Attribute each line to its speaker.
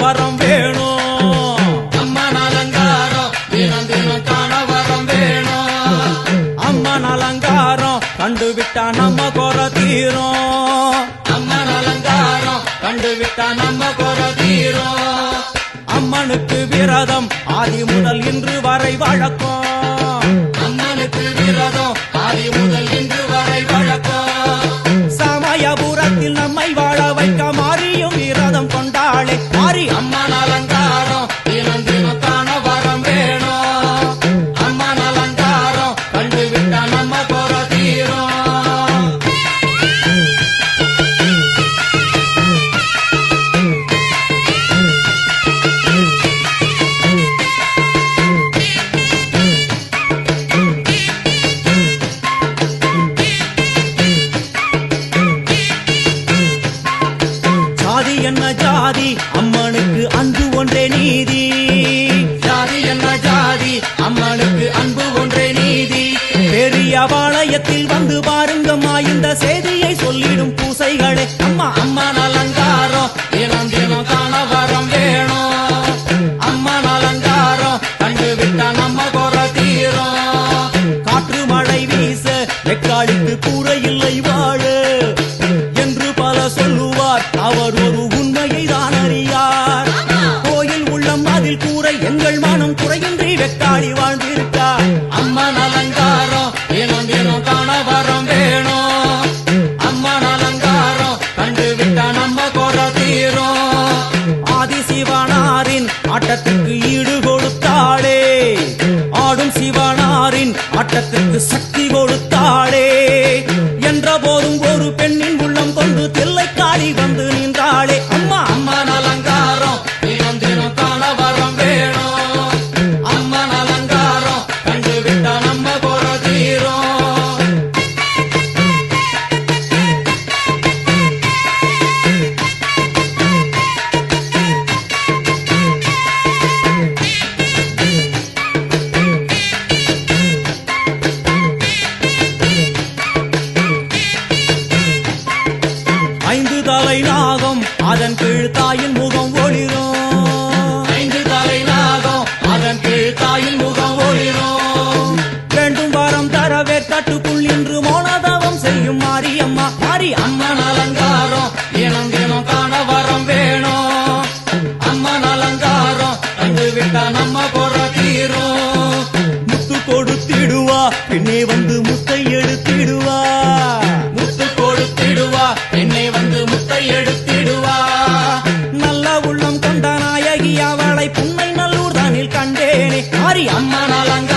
Speaker 1: வரம் வேணும்.
Speaker 2: அம்மன் அலங்காரம் தினம் தினம் காண வரம் வேணும்.
Speaker 1: அம்மன் அலங்காரம் கண்டுவிட்டா நம்ம குறை தீரும்.
Speaker 2: அம்மன் அலங்காரம் கண்டுவிட்டா நம்ம குறை தீரும்.
Speaker 1: அம்மனுக்கு விரதம் ஆதி முதல் இன்று வரை வழக்கம்.
Speaker 2: அம்மனுக்கு விரதம் ஆதி முதல் இன்று வரை வழக்கம்.
Speaker 1: சமயபுரத்தில் நம்மை வாழ வைக்க மாறியும் விரதம் கொண்டாளே மாறி.
Speaker 2: அம்மன் அலங்காரம் தினம் தினம் காண வரம் வேணும். அம்மன் அலங்காரம் கண்டுவிட்டா நம்ம குறை தீரும்.
Speaker 1: ஜாதி என்ன ஜாதி அம்மனுக்கு அன்பு ஒன்றே நீதி.
Speaker 2: ஜாதி என்ன ஜாதி அம்மனுக்கு அன்பு ஒன்றே நீதி.
Speaker 1: பெரிய பாளையத்தில் வந்து பாருங்கம்மா இந்த செய்தியை சொல்லிடும் பூசைகளே. அம்மா
Speaker 2: அம்மன் அலங்காரம் தினம் தினம் காண வரம் வேணும். அம்மன் அலங்காரம் கண்டுவிட்டா நம்ம குறை தீரும்.
Speaker 1: காற்று மழை வீச வெக்காளிக்கு கூரை இல்லை வாழு என்று பல சொல்லுவார். அவர் ஒரு உண்மையை தான் அறியார். கோயில் உள்ளம் அதில் கூரை எங்கள் மனம் குறையின்றி வெக்காளி வாழ்ந்திருக்கார்.
Speaker 2: அம்மன் அலங்காரம் தினம் தினம் காண வரம் வேணும். அம்மன் அலங்காரம் கண்டுவிட்டா நம்ம குறை தீரும்.
Speaker 1: ஆதி சிவனாரின் ஆட்டத்துக்கு ஈடு கொடுத்தாளே. ஆடும் சிவனாரின் ஆட்டத்துக்கு சக்தி கொடுத்தாளே. என்ற போதும் ஒரு பெண்ணின் உள்ளம் கொண்டு தில்லைக்காளி வந்து நின்றாளே. அம்மா
Speaker 2: அம்மன் அலங்காரம் தினம் தினம் காண வரம் வேணும். அம்மன் அலங்காரம் கண்டுவிட்டா நம்ம குறை தீரும்.
Speaker 1: ஐந்து தலை நாகம் அதன் கீழ் தாயின் முகம் ஒளிரும்.
Speaker 2: ஐந்து தலை நாகம் அதன் கீழ் தாயின் முகம் ஒளிரும்.
Speaker 1: வேண்டும் வரம் தரவே கட்டுக்குள் இன்று மோனதவம் செய்யும் மாரியம்மா மாரி.
Speaker 2: அம்மன் அலங்காரம் தினம் தினம் காண வரம் வேணும். அம்மன் அலங்காரம் கண்டுவிட்டா நம்ம குறை தீரும்.
Speaker 1: முத்து கொடுத்திடுவா பின்னே வந்து முத்தை எடுத்திடுவா.
Speaker 2: முத்து கொடுத்திடுவா என்னை வந்து முத்தை எடுத்திடுவா.
Speaker 1: நல்ல உள்ளம் கொண்ட நாயகி அவளை புன்னை நல்லூர் தானில் கண்டேனே மாரி.
Speaker 2: அம்மன் அலங்காரம்